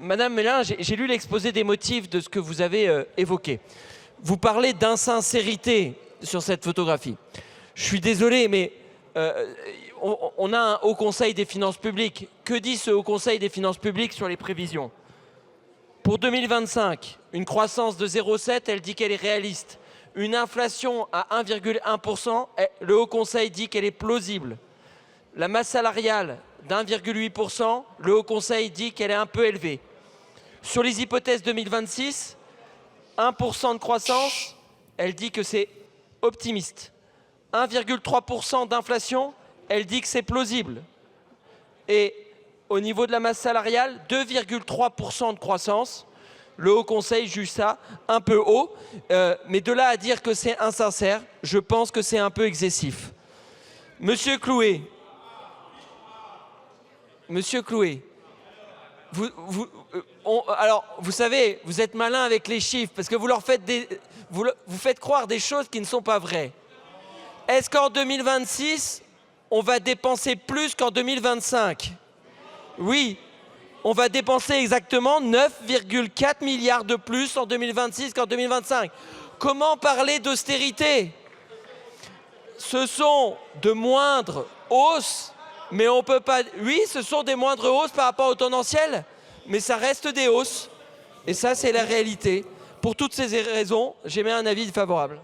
Madame Mélin, j'ai lu l'exposé des motifs de ce que vous avez évoqué. Vous parlez d'insincérité sur cette photographie. Je suis désolé, mais on a un Haut Conseil des finances publiques. Que dit ce Haut Conseil des finances publiques sur les prévisions? Pour 2025, une croissance de 0,7, elle dit qu'elle est réaliste. Une inflation à 1,1%, le Haut Conseil dit qu'elle est plausible. La masse salariale d'1,8%, le Haut Conseil dit qu'elle est un peu élevée. Sur les hypothèses 2026, 1% de croissance, elle dit que c'est optimiste. 1,3% d'inflation, elle dit que c'est plausible. Et au niveau de la masse salariale, 2,3% de croissance. Le Haut Conseil juge ça un peu haut, mais de là à dire que c'est insincère, je pense que c'est un peu excessif. Monsieur Clouet, alors vous savez, vous êtes malin avec les chiffres parce que vous leur faites vous faites croire des choses qui ne sont pas vraies. Est-ce qu'en 2026, on va dépenser plus qu'en 2025? Oui, on va dépenser exactement 9,4 milliards de plus en 2026 qu'en 2025. Comment parler d'austérité? Ce sont de moindres hausses, mais on peut pas... Oui, ce sont des moindres hausses par rapport au tendanciel, mais ça reste des hausses. Et ça, c'est la réalité. Pour toutes ces raisons, j'émets un avis favorable.